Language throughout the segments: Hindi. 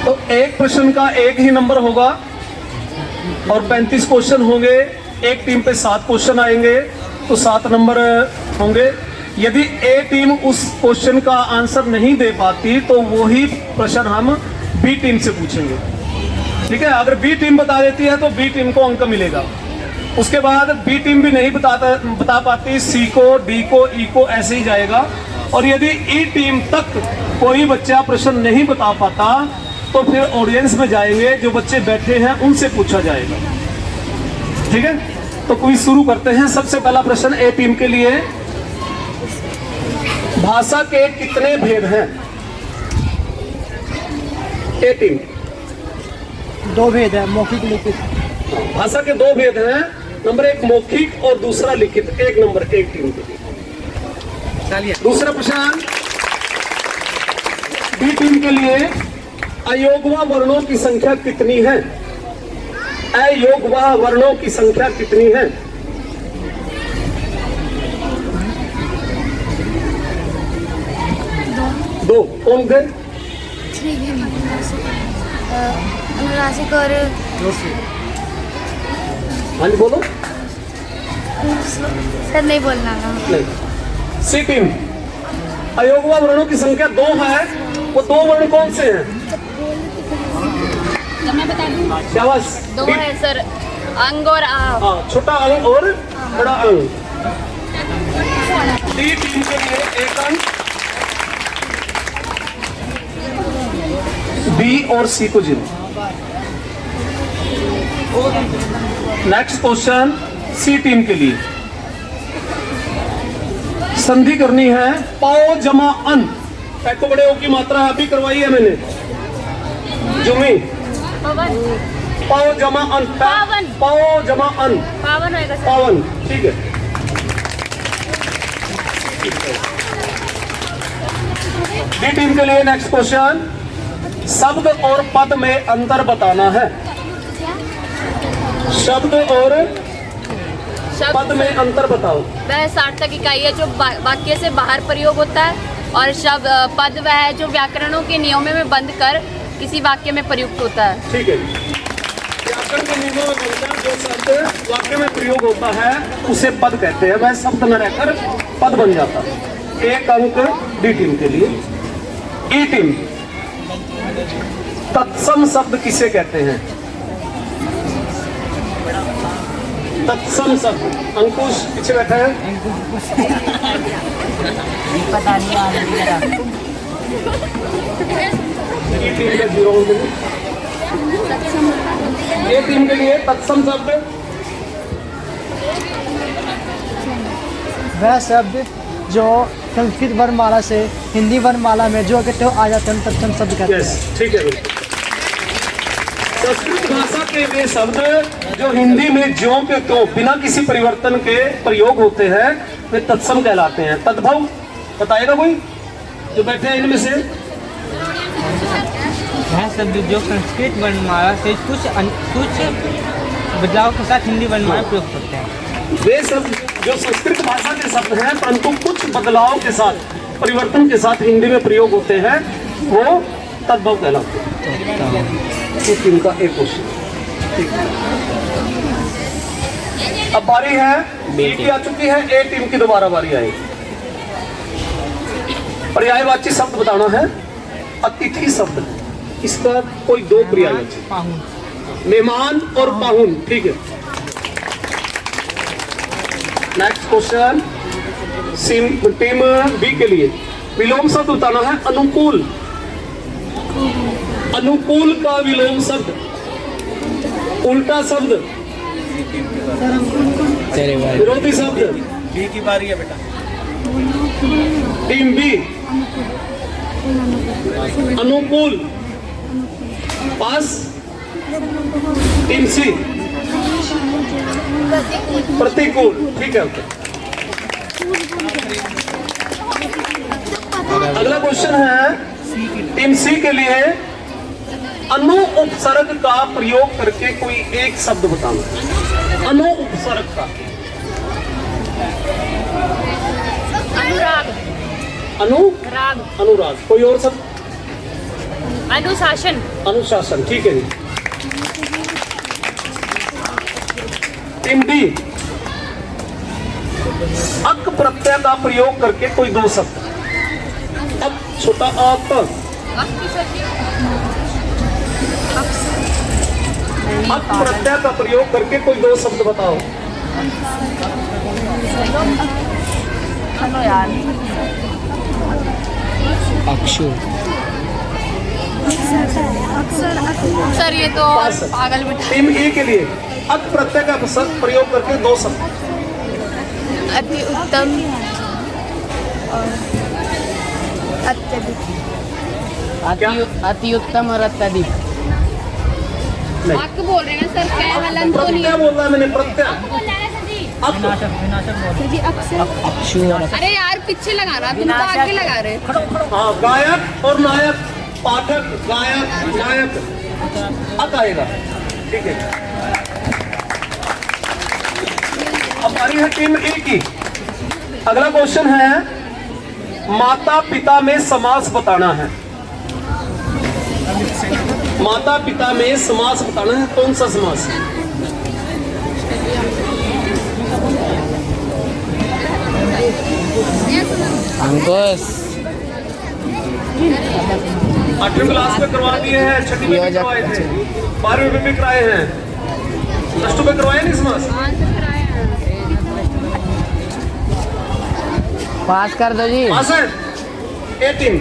तो एक प्रश्न का एक ही नंबर होगा और 35 क्वेश्चन होंगे। एक टीम पे 7 क्वेश्चन आएंगे तो 7 नंबर होंगे। यदि ए टीम उस क्वेश्चन का आंसर नहीं दे पाती तो वही प्रश्न हम बी टीम से पूछेंगे। ठीक है, अगर बी टीम बता देती है तो बी टीम को अंक मिलेगा। उसके बाद बी टीम भी नहीं बता पाती, सी को, डी को, ई को, ऐसे ही जाएगा। और यदि ई टीम तक कोई बच्चा प्रश्न नहीं बता पाता तो फिर ऑडियंस में जाएंगे, जो बच्चे बैठे हैं उनसे पूछा जाएगा। ठीक है, तो क्विज शुरू करते हैं। सबसे पहला प्रश्न ए टीम के लिए, भाषा के कितने भेद हैं? ए टीम 2 भेद है, मौखिक लिखित। भाषा के 2 भेद हैं, नंबर 1 मौखिक और दूसरा लिखित। 1 नंबर एक टीम के लिए। दूसरा प्रश्न बी टीम के लिए, अयोगवा वर्णों की संख्या कितनी है? अयोगवा वर्णों की संख्या कितनी है? दो। कौन गए? अनुनासिक और हाँ जी बोलो। सर नहीं बोलना ना। नहीं। सी टीम, अयोगवा वर्णों की संख्या 2 है। वो 2 वर्ण कौन से हैं? मैं बता दूं। क्या बस 2 है सर, अंग और आ। हाँ, छोटा अंग और बड़ा अंग। डी टीम के लिए 1 अंक, बी और सी को 0। नेक्स्ट क्वेश्चन सी टीम के लिए, संधि करनी है पाओ जमा अन। तो बड़े ओ की मात्रा अभी करवाई है मैंने। जुमी पाओ जमा अन, पावन। पाओ जमा अन, पावन होएगा सर। पावन। ठीक है, डी टीम के लिए नेक्स्ट क्वेश्चन, शब्द और पद में अंतर बताना है। शब्द और पद में अंतर बताओ। वह सार्थक इकाई है जो वाक्य से बाहर प्रयोग होता है, और शब्द पद वह है जो व्याकरणों के नियमों में बंध कर किसी वाक्य में प्रयुक्त होता है। ठीक है, व्याकरण के नियमों में बनकर जो शब्द वाक्य में प्रयोग होता है उसे पद कहते हैं। वह शब्द न रहकर पद बन जाता है। 1 अंक डी टीम के लिए। ई टीम, तत्सम शब्द किसे कहते हैं? तत्सम शब्द, अंकुश पीछे बैठा है। पता नहीं आ रहा। ई टीम के 0 अंक। ए टीम के लिए तत्सम शब्द, वह शब्द जो संस्कृत वर्णमाला से हिंदी वर्णमाला में जो इकट्ठे आ जाते हैं तत्सम शब्द कहते हैं। यस, ठीक है। संस्कृत भाषा के वे शब्द जो हिंदी में ज्यों के त्यों बिना किसी परिवर्तन के प्रयोग होते हैं वे तत्सम कहलाते हैं। तद्भव बताएगा कोई जो बैठे हैं इनमें से? वह शब्द जो संस्कृत वर्णमाला से कुछ बदलाव के साथ हिंदी वर्णमाला में प्रयोग होते हैं। वे शब्द जो संस्कृत भाषा के शब्द हैं परंतु कुछ बदलाव के साथ, परिवर्तन के साथ हिंदी में प्रयोग होते हैं, वो तद्भव कहलाते हैं। इस टीम का एक क्वेश्चन। अब बारी है बी की आ चुकी है, ए टीम की दोबारा बारी आएगी। पर्यायवाची शब्द बताना है। अतिथि शब्द, इसका कोई 2 पर्यायवाची, मेहमान और पाहुन। ठीक है, नेक्स्ट क्वेश्चन टीम बी के लिए, विलोम शब्द बताना है। अनुकूल, अनुकूल का विलोम शब्द, उल्टा शब्द, विरोधी शब्द। बी की बारी है बेटा। टीम बी, अनुकूल, पास। टीम सी, प्रतिकूल। ठीक है, अगला क्वेश्चन है टीम सी के लिए, अनु उपसर्ग का प्रयोग करके कोई एक शब्द बताना। अनु उपसर्ग का। अनुराग, अनुराग, कोई और शब्द? अनुशासन। अनुशासन, ठीक है जी। टीम डी, अक प्रत्यय का प्रयोग करके कोई दो शब्द। अब छोटा अक, अक प्रत्यय का प्रयोग करके कोई दो शब्द बताओ। अक्षु। सर ये तो पास है। पागल बेटा। टीम ए के लिए अक प्रत्यय का प्रयोग करके दो शब्द। अति उत्तम और अत्यधिक। अति उत्तम और अत्यधिक। नहीं, आपको बोल रहे हैं सर, क्या हलन तो नहीं। प्रत्यय बोल रहा है मैंने, प्रत्यय। अक, अक्षु और अरे यार पीछे लगा रहा, तुम तो आगे लगा रहे। हाँ, गायक और नायक, पाठक, गायक, नायक, अक आएगा, ठीक है। अब बारी है टीम ए की। अगला क्वेश्चन है, माता पिता में समास बताना है। माता पिता में समास बताना है, कौन सा समास? अंकुश। 8वीं क्लास में करवा दिए हैं, 6वीं में भी करवाए थे, 12वीं में भी कराए हैं, प्लस 2 में करवाए नहीं समास? पास कर दो जी। पास है। 18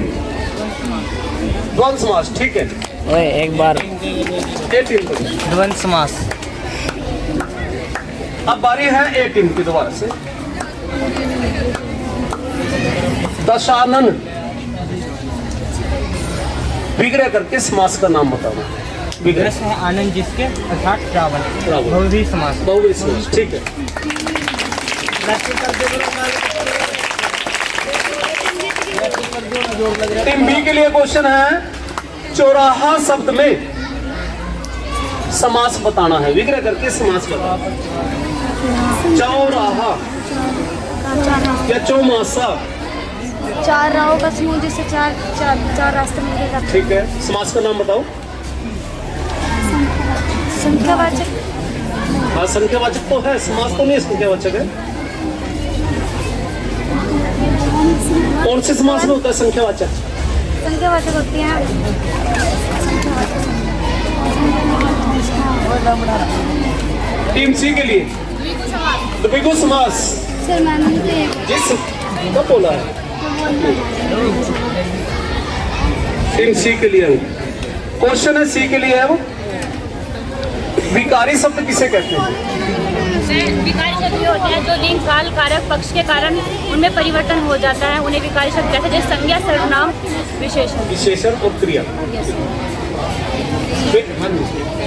द्वंद्व समास, ठीक है। ओए एक बार 18 को। द्वंद्व समास। अब बारी है 18 की दोबारा से। दशानन विग्रह करके समास का नाम बताना। विग्रह रस है आनंद जिसके अर्थात रावण। रावण। बहुव्रीहि समास। बहुव्रीहि समास, ठीक है। टीम बी के लिए क्वेश्चन है, चौराहा शब्द में समास बताना है, विग्रह करके समास बताना। चौराहा या चौमासा, चार राहों का समूह जिससे चार रास्ते मिलेगा। ठीक है। समास का नाम बताओ। संख्यावाचक। हाँ, संख्यावाचक तो है, समास तो नहीं संख्यावाचक है। कौन से समास में होता है संख्यावाचक? संख्यावाचक होती है। टीम सी के लिए द्विगु समास। सर मैंने जिस कब बोला है? टीम सी के लिए क्वेश्चन है, सी के लिए है वो, विकारी शब्द किसे कहते हैं? विकारी शब्द ये होते हैं जो लिंग काल कारक पक्ष के कारण उनमें परिवर्तन हो जाता है, उन्हें विकारी शब्द कहते हैं, जैसे संज्ञा सर्वनाम विशेषण। विशेषण और क्रिया।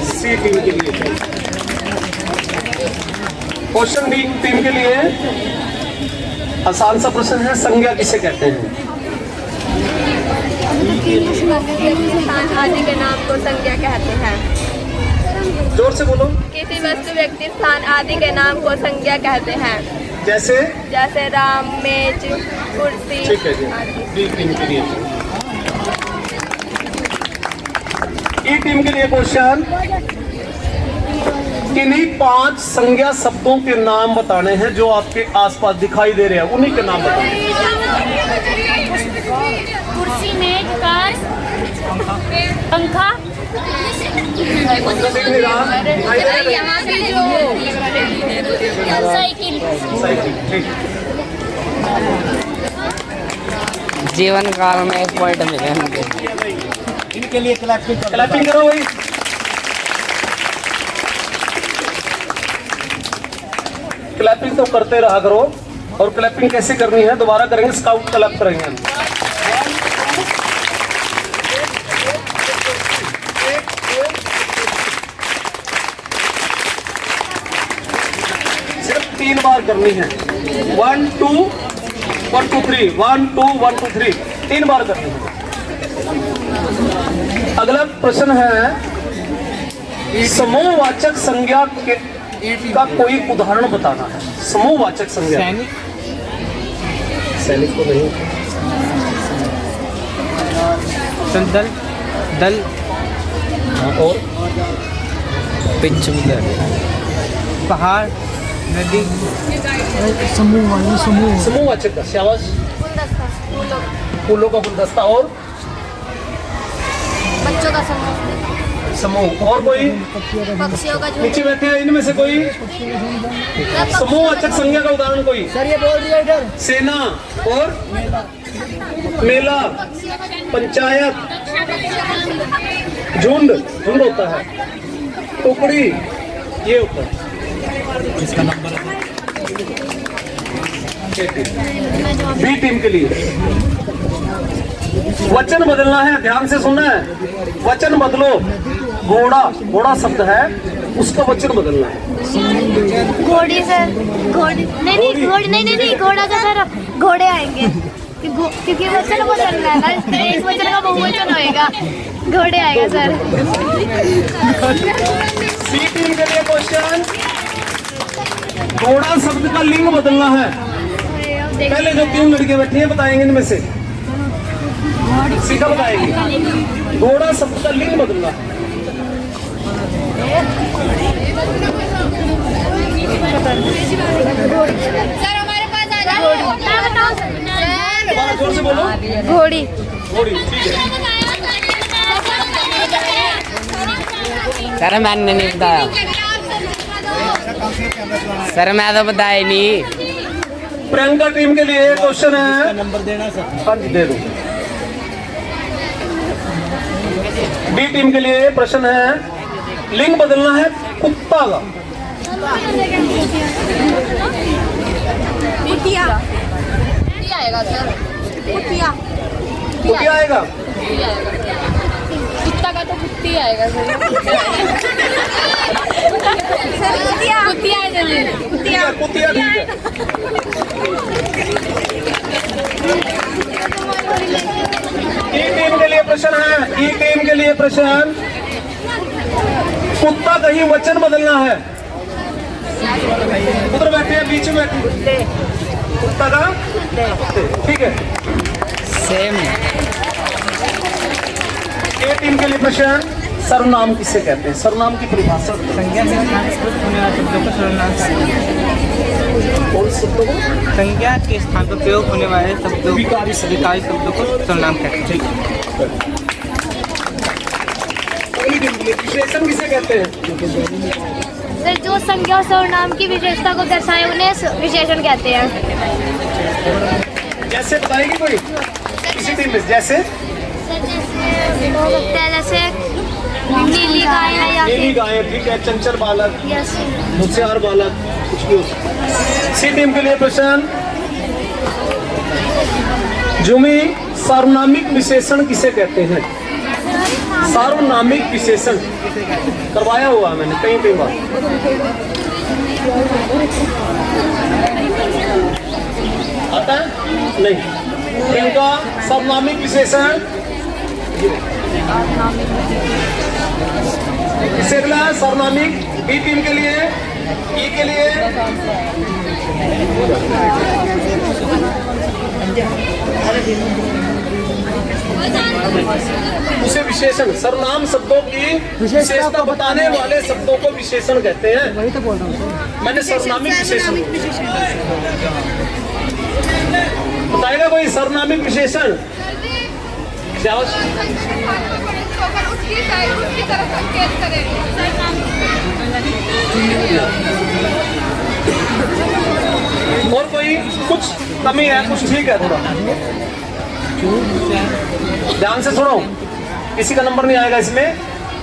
सी टीम के लिए। क्वेश्चन डी टीम के लिए आसान सा प्रश्न है, संज्ञा किसे कहते हैं? स्थान आदि के नाम को संज्ञा कहते हैं। जोर से बोलो। किसी वस्तु व्यक्ति स्थान आदि के नाम को संज्ञा कहते हैं, जैसे जैसे राम, मेज, कुर्सी ठीक है जी। आदि। डी टीम के लिए। ई टीम के लिए क्वेश्चन, किन्हीं 5 संज्ञा शब्दों के नाम बताने हैं जो आपके आसपास दिखाई दे रहे हैं, उन्हीं के नाम बताने हैं। कुर्सी, मेज, कार, पंखा। दिख नहीं रहा? दिखाई दे रहा है? यहाँ पे जो साइकिल। साइकिल, ठीक। जीवन काल में 1 पॉइंट मिले मुझे। इनके लिए क्लैपिंग करो भाई। क्लैपिंग तो करते रहा करो, और क्लैपिंग कैसे करनी है दोबारा करेंगे, स्काउट क्लैप करेंगे हम। सिर्फ 3 बार करनी है। 1 2 1 2 3 1 2 1 2 3 3 बार करनी है। अगला प्रश्न है, समूहवाचक संज्ञा का कोई उदाहरण बताना है। समूहवाचक संज्ञा। सैनिक। सैनिक को नहीं। संदल। दल, और पहाड़, नदी, समूह समूह समूहवाचक का शाबाश। फूलों का गुलदस्ता और बच्चों का समूह, समूह। और कोई पक्षियों का नीचे बैठे हैं इनमें से कोई समूहवाचक संज्ञा का उदाहरण कोई? सर ये बोल दिया इधर। सेना और मेला, पंचायत, झुंड, झुंड होता है, टुकड़ी, ये होता है। इसका नंबर बी टीम के लिए वचन बदलना है, ध्यान से सुनना है। वचन बदलो। घोड़ा, घोड़ा शब्द है, उसका वचन बदलना है। घोड़ी सर, घोड़ी नहीं घोड़ी नहीं घोड़ा का सर घोड़े आएंगे क्योंकि वचन बदलना है ना, एक वचन का बहुवचन होएगा, घोड़े आएगा सर। सी टीम के लिए क्वेश्चन, घोड़ा शब्द का लिंग बदलना है। पहले जो 3 लड़के बैठी हैं बताएंगे इनमें से, सीधा बताएंगे। घोड़ा शब्द का लिंग बदलना है। सर हमारे पास आ जाओ, दोबारा जोर से बोलो। घोड़ी। घोड़ी, ठीक है। सर मैंने नहीं बताया, सर मैं तो बताया नहीं। प्रियंका टीम के लिए क्वेश्चन है, नंबर देना सर। हाँ जी दे दो। बी टीम के लिए प्रश्न है, लिंग बदलना है कुत्ता का। कुतिया आएगा सर, कुतिया कुतिया आएगा। कुत्ता का तो कुत्ती आएगा सर। कुतिया कुत्ती आएगा कुतिया, कुतिया ठीक है। ई टीम के लिए प्रश्न है, ई टीम के लिए प्रश्न, कुत्ता कहीं वचन बदलना है। उधर बैठे हैं, बीच में बैठे, कुत्ता का ठीक है। सेम ए टीम के लिए प्रश्न, सर्वनाम किसे कहते हैं? सर्वनाम की परिभाषा संज्ञा से स्थानीयकृत होने वाले शब्दों को सर्वनाम कहते हैं। कौन शब्दों को? संज्ञा के स्थान पर प्रयोग होने वाले शब्दों, विकारी शब्दों को सर्वनाम कहते हैं। अगली टीम के लिए विशेषण किसे कहते हैं? सर जो संज्ञा और सर्वनाम की विशेषता को दर्शाए उन्हें विशेषण कहते हैं। जैसे बताएगी कोई किसी टीम में? जैसे हो सकता है जैसे नीली गाय है या नीली फिर गाय, ठीक है। चंचल बालक, यस होशियार बालक, कुछ भी हो सकता है। सी टीम के लिए प्रश्न, जुमी सार्वनामिक विशेषण किसे कहते हैं? सार्वनामिक विशेषण करवाया हुआ है मैंने कई बार। आता है नहीं? इनका सार्वनामिक विशेषण किसे मिला है? सार्वनामिक। बी टीम के लिए, ई के लिए उसे विशेषण, सर्वनाम शब्दों की विशेषता बताने वाले शब्दों को विशेषण कहते हैं। वही तो बोल रहा हूँ। मैंने सर्वनामिक विशेषण बताएगा कोई? सर्वनामिक विशेषण और कोई कुछ कमी है, कुछ ठीक है, थोड़ा ध्यान से सुनो, किसी का नंबर नहीं आएगा इसमें।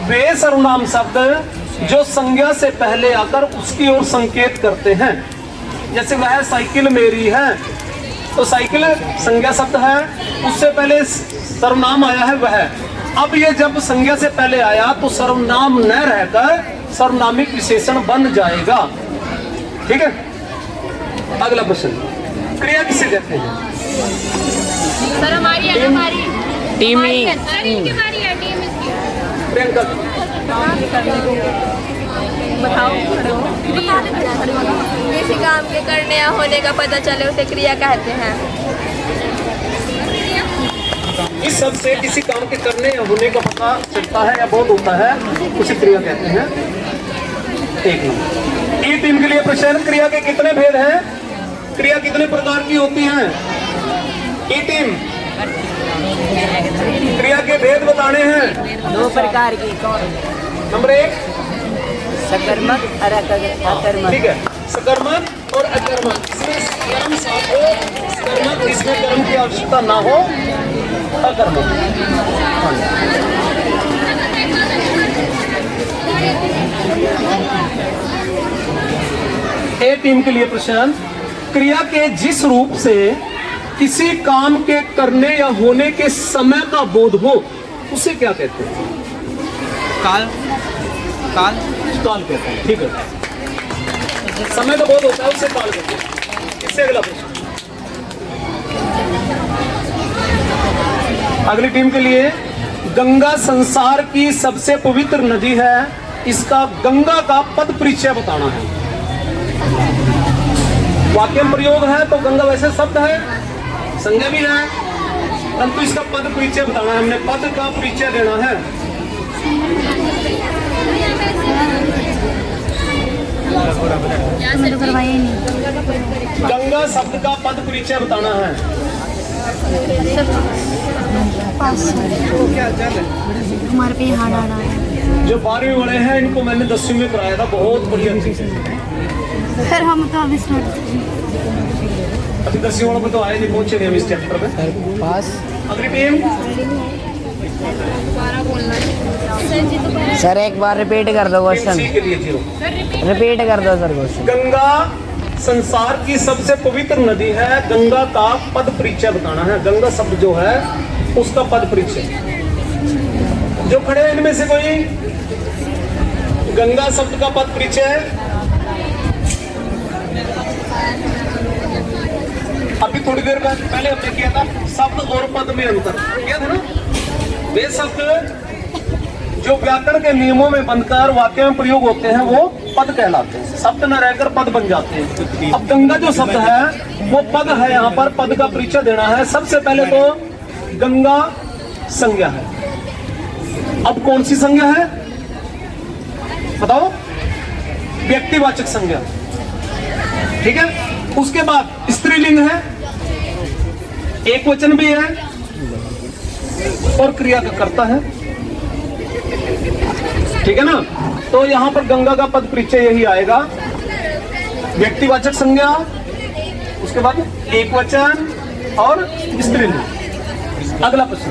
वे सर्वनाम शब्द जो संज्ञा से पहले आकर उसकी ओर संकेत करते हैं। जैसे वह साइकिल मेरी है, तो साइकिल संज्ञा शब्द है, उससे पहले सर्वनाम आया है वह। अब ये जब संज्ञा से पहले आया तो सर्वनाम न रहकर सर्वनामिक विशेषण बन जाएगा। ठीक है। अगला प्रश्न, क्रिया किसे कहते हैं? सर हमारी है ना, हमारी टीम ही सर इनकी हमारी है टीम इसकी। प्रियंका बताओ। किसी काम के करने या होने का पता चले उसे क्रिया कहते हैं। इस सब से किसी काम के करने या होने का पता चलता है या बोध होता है, उसे क्रिया कहते हैं। एक नंबर। ई टीम के लिए प्रश्न, क्रिया के कितने भेद हैं? क्रिया कितने प्रकार की होती हैं? ई टीम क्रिया के भेद बताने हैं। 2 प्रकार की। नंबर 1 सकर्मक और अकर्मक। ठीक है, सकर्मक और अकर्मक। इसमें कर्म साथ हो, सकर्मक इसमें कर्म की आवश्यकता ना हो, अकर्मक। ए टीम के लिए प्रश्न, क्रिया के जिस रूप से किसी काम के करने या होने के समय का बोध हो, उसे क्या कहते हैं? काल काल काल कहते हैं। ठीक है, समय का बोध होता है उसे काल कहते हैं। इससे अगला प्रश्न, अगली टीम के लिए, गंगा संसार की सबसे पवित्र नदी है, इसका गंगा का पद परिचय बताना है। वाक्य में प्रयोग है तो गंगा वैसे शब्द है, संज्ञा भी है, परंतु इसका पद परिचय बताना है। हमने पद का परिचय देना है। गंगा शब्द का पद परिचय बताना है। हमारे पे हार्ड आ रहा है जो 12वीं वाले हैं इनको मैंने 10वीं में कराया था, बहुत बढ़िया चीज है। सर। हम तो अभी स्टार्ट अभी 10वीं वालों पे तो आए नहीं, पहुंचे नहीं हम इस चैप्टर में। पास। अगली टीम, सर एक बार रिपीट कर दो क्वेश्चन। सी के लिए 0। रिपीट कर दो सर क्वेश्चन। गंगा संसार की सबसे पवित्र नदी है, गंगा का पद परिचय बताना है। गंगा शब्द जो है उसका पद परिचय। जो खड़े हैं इनमें से कोई गंगा शब्द का पद परिचय? अभी थोड़ी देर बाद पहले हमने किया था शब्द और पद में अंतर, क्या था ना? वे शब्द जो व्याकरण के नियमों में बनकर वाक्य में प्रयोग होते हैं वो पद कहलाते हैं, शब्द न रहकर पद बन जाते हैं। अब गंगा जो शब्द है वो पद है, यहाँ पर पद का परिचय देना है। सबसे पहले तो गंगा संज्ञा है। अब कौन सी संज्ञा है बताओ? व्यक्तिवाचक संज्ञा, ठीक है। उसके बाद स्त्रीलिंग है, एक वचन भी है और क्रिया का कर्ता है, ठीक है ना। तो यहां पर गंगा का पद परिचय यही आएगा, व्यक्तिवाचक संज्ञा, उसके बाद एक वचन और स्त्रीलिंग। अगला प्रश्न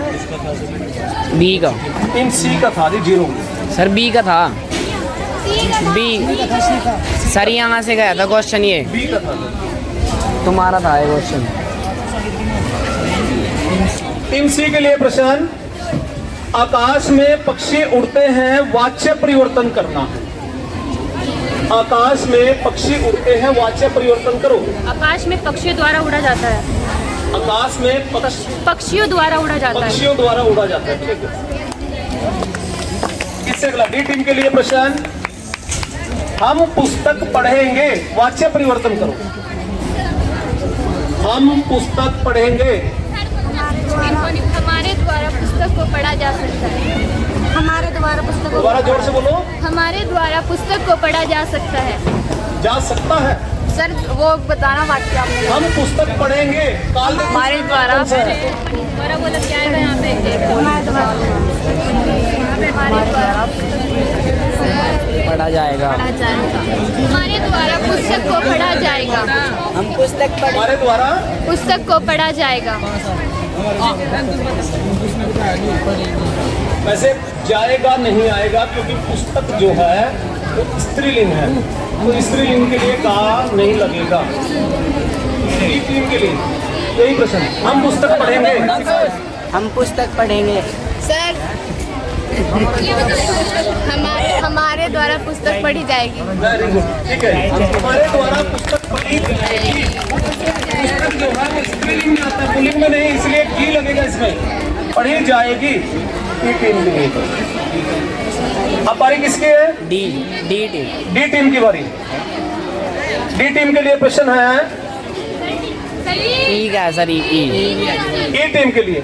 बी का। इन सी का था जी 0। सर बी का था। बी सर यहाँ से गया था क्वेश्चन, ये बी का था। तुम्हारा था ये क्वेश्चन। टीम सी के लिए प्रश्न, आकाश में पक्षी उड़ते हैं, वाच्य परिवर्तन करना है। आकाश में पक्षी उड़ते हैं, वाच्य परिवर्तन करो। आकाश में पक्षियों द्वारा उड़ा जाता है। आकाश में पक्षियों द्वारा उड़ा जाता है। पक्षियों द्वारा उड़ा जाता है, ठीक है। इससे अगला डी टीम के लिए प्रश्न, हम पुस्तक पढ़ेंगे, वाच्य परिवर्तन करो। हम पुस्तक पढ़ेंगे। हमारे द्वारा पुस्तक को पढ़ा जा सकता है। हमारे द्वारा पुस्तक दोबारा जोर से बोलो। हमारे द्वारा पुस्तक को पढ़ा जा सकता है। जा सकता है। सर वो बताना वाक्य आपने। हम पुस्तक पढ़ेंगे। काल हमारे द्वारा द्वारा बोला क्या है यहाँ पे? हमारे द्वारा पढ़ा जाएगा। हमारे द्वारा पुस्तक को पढ़ा जाएगा। हम पुस्तक पढ़ हमारे द्वारा पुस्तक को पढ़ा जाएगा। वैसे जाएगा नहीं आएगा, क्योंकि पुस्तक जो है वो स्त्रीलिंग है, तो स्त्रीलिंग के लिए का नहीं लगेगा। टीम के लिए यही प्रश्न, हम पुस्तक पढ़ेंगे। हम पुस्तक पढ़ेंगे। सर हमारे द्वारा पुस्तक पढ़ी जाएगी। वेरी गुड, ठीक है। हमारे द्वारा पुस्तक पढ़ी जाएगी। पुस्तक जो है वो स्त्रीलिंग में आता है, पुल्लिंग में नहीं, इसलिए की लगेगा इसमें। पढ़ी जाएगी। टीम के लिए अब बारी किसकी है? D team. डी टीम की बारी। डी टीम के लिए प्रश्न है ठीक है सर। ई टीम के लिए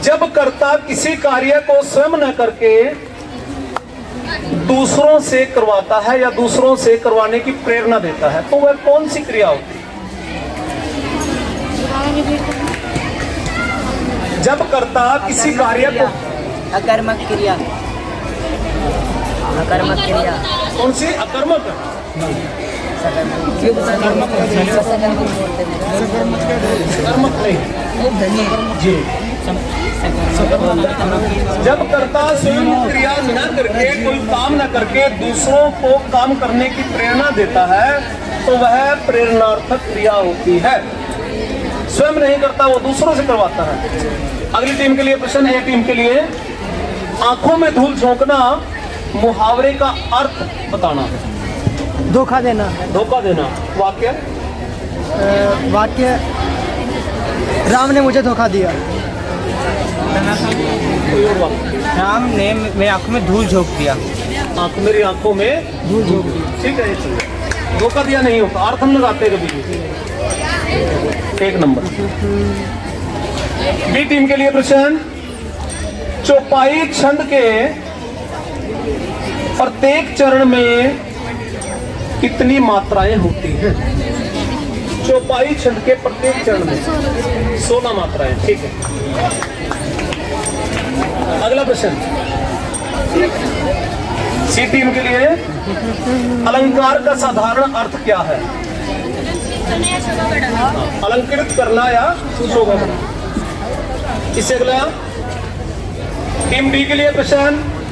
जब कर्ता किसी कार्य को स्वयं न करके दूसरों से करवाता है या दूसरों से करवाने की प्रेरणा देता है, तो वह कौन सी क्रिया होती है? जब कर्ता किसी कार्य को, अकर्मक क्रिया। अकर्मक क्रिया कौन सी? अकर्मक। कर्मक नहीं जी। जब कर्ता स्वयं क्रिया न करके, कोई काम न करके दूसरों को काम करने की प्रेरणा देता है, तो वह प्रेरणार्थक क्रिया होती है। स्वयं नहीं करता, वो दूसरों से करवाता है। अगली टीम के लिए प्रश्न है, टीम के लिए, आंखों में धूल झोंकना मुहावरे का अर्थ बताना। धोखा देना। धोखा देना। वाक्य? वाक्य, राम ने मुझे धोखा दिया। कोई और वाक्य? राम ने मेरी आंखों में धूल झोंक दिया। मेरी आंखों में धूल झोंक दी। ठीक है, चलिए। धोखा दिया नहीं होता, अर्थ हम लगाते कभी भी। एक नंबर। बी टीम के लिए प्रश्न, चौपाई छंद के प्रत्येक चरण में कितनी मात्राएं होती हैं? चौपाई छंद के प्रत्येक चरण में 16 मात्राएं। ठीक है। अगला प्रश्न सी टीम के लिए, अलंकार का साधारण अर्थ क्या है? अलंकृत करना या शोभा करना। इससे अगला टीम डी के लिए प्रश्न,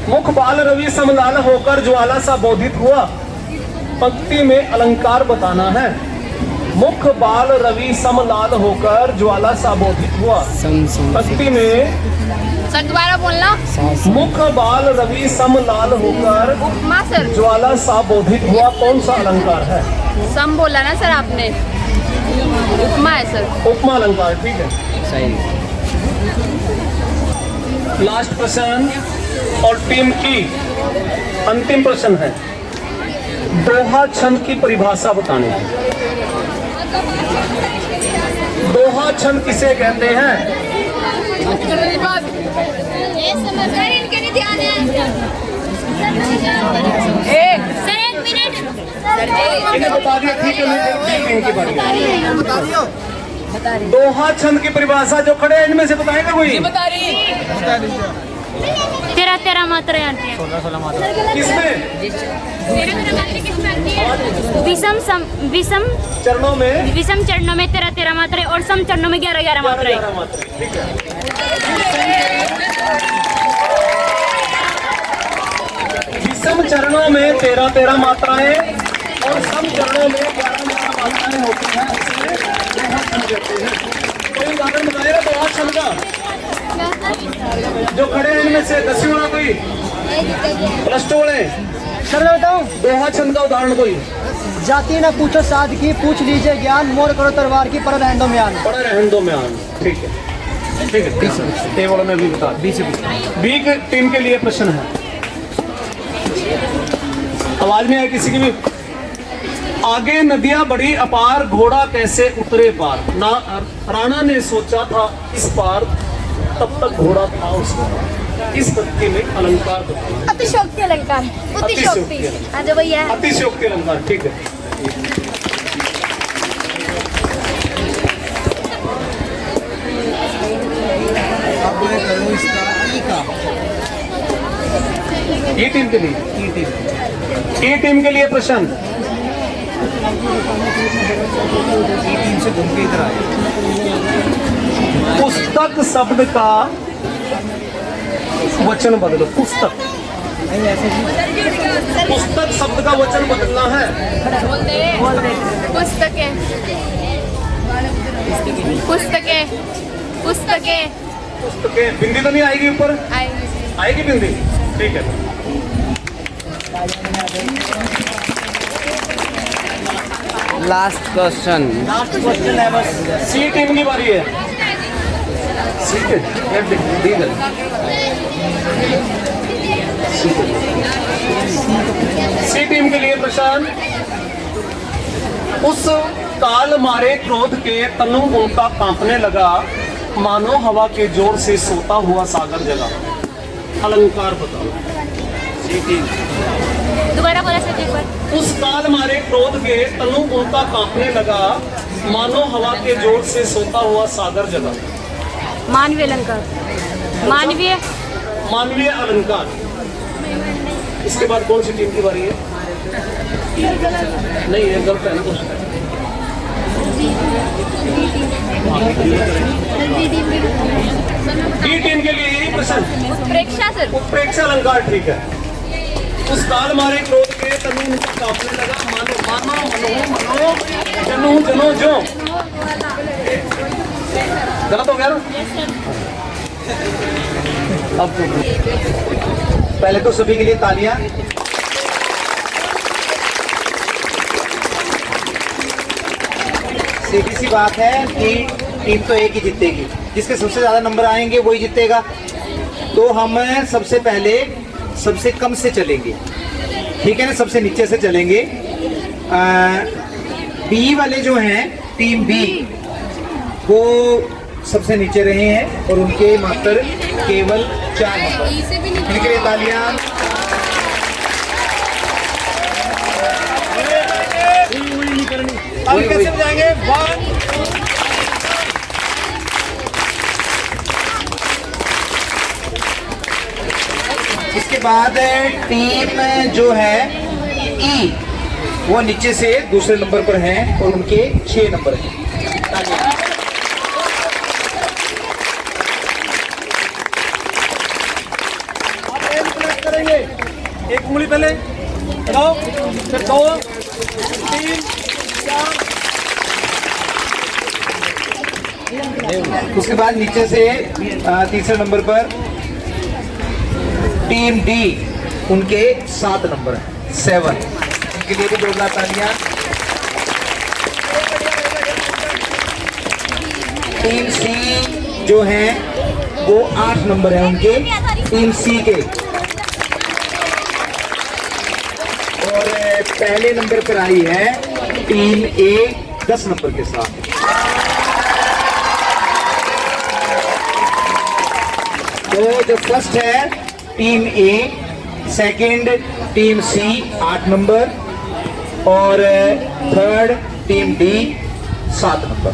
मुख बाल रवि समलाल होकर ज्वाला सा बोधित हुआ। पंक्ति में अलंकार बताना है। मुख बाल रवि समलाल होकर ज्वाला सा बोधित हुआ। पंक्ति में सर दोबारा बोलना। मुख बाल रवि समलाल होकर उपमा सर। ज्वाला सा बोधित हुआ, कौन सा अलंकार है? सम बोला ना सर आपने, उपमा है सर। उपमा अलंकार। ठीक है, सही। लास्ट प्रश्न और टीम की अंतिम प्रश्न है, दोहा छंद की परिभाषा बतानी है। दोहा छंद किसे कहते हैं? इन्हें बता दिया। ठीक है, टीम की बारी है। दोहा छंद की परिभाषा जो खड़े हैं इनमें से बताएगा कोई? तेरह तेरह मात्राएं आती हैं। किसमें? विषम चरणों में, विषम चरणों में 13 मात्राएं और सम चरणों में 11 मात्राएं। ठीक है। विषम चरणों में 13 मात्राएं और सम चरणों में 11 मात्राएं होती हैं। इसमें दोहा छंद कहते हैं। कोई उदाहरण बताएगा दोहा छंद का? जो खड़े हैं इनमें से 10वीं वाला कोई, प्लस 2 वाले, सर मैं बताऊं, दोहा छंद का उदाहरण कोई? जाति न पूछो साध की, पूछ लीजिए ज्ञान, मोर करो तलवार की, पर रहन दो म्यान। पढ़े रहन दो म्यान। ठीक है, ठीक है। ए वाला में भी बता। बी टीम के लिए प्रश्न है, आवाज नहीं आई किसी की भी। आगे नदियां बड़ी अपार, घोड़ा कैसे उतरे पार। ना राणा ने सोचा था इस पार, तब तक घोड़ा था उस पार। इस पंक्ति में अलंकार बताना। अतिशोक्ति अलंकार। अतिशोक्ति। हाँ जो भैया है। अतिशयोक्ति अलंकार। ठीक है। ये टीम के लिए, ये टीम के लिए प्रश्न, पुस्तक शब्द का वचन बदलो। पुस्तक, पुस्तक शब्द का वचन बदलना है। पुस्तकें, पुस्तकें, पुस्तकें। पुस्तकें। बिंदी तो नहीं आएगी ऊपर? आएगी बिंदी। ठीक है। Last question. लास्ट क्वेश्चन है बस। सी टीम की बारी है। सी टीम के लिए प्रश्न, उस काल मारे क्रोध के तनु उनका कांपने लगा, मानो हवा के जोर से सोता हुआ सागर जगा। अलंकार बताओ। दोबारा बोला सर एक बार। उस काल मारे क्रोध के तनु उनका कांपने लगा, मानो हवा के जोर से सोता हुआ सागर जगा। मानवीय अलंकार। मानवीय मानवीय अलंकार। इसके बाद कौन सी टीम की बारी है? नहीं है, गलत है ना कुछ। डी टीम के लिए यही प्रश्न। उत्प्रेक्षा सर। उत्प्रेक्षा अलंकार ठीक है। उस काल मारे क्रोध के तनु उनका कांपने लगा, मानो मानो मनो मनो जनो जनो जो। गलत हो गया ना? अब तो पहले तो सभी के लिए तालियां। सीधी सी बात है कि टीम तो एक ही जीतेगी, जिसके सबसे ज्यादा नंबर आएंगे वही जीतेगा। तो हम सबसे पहले सबसे कम से चलेंगे, ठीक है ना, सबसे नीचे से चलेंगे। बी वाले जो हैं, टीम बी, वो सबसे नीचे रहे हैं और उनके मात्र केवल 4 नंबर। इनके लिए तालियां। अब कैसे बजाएंगे? 1 इसके बाद टीम जो है ई, वो नीचे से दूसरे नंबर पर हैं और उनके 6 नंबर हैं। करेंगे। एक उंगली पहले लगाओ, फिर 2 3 4। उसके बाद नीचे से तीसरे नंबर पर टीम डी, उनके 7 नंबर हैं, 7। उनके लिए भी जोरदार तालियां। टीम सी जो है वो 8 नंबर है उनके, टीम सी के। और पहले नंबर पर आई है टीम ए 10 नंबर के साथ। तो जो फर्स्ट है टीम ए, सेकंड टीम सी 8 नंबर और थर्ड टीम डी 7 नंबर।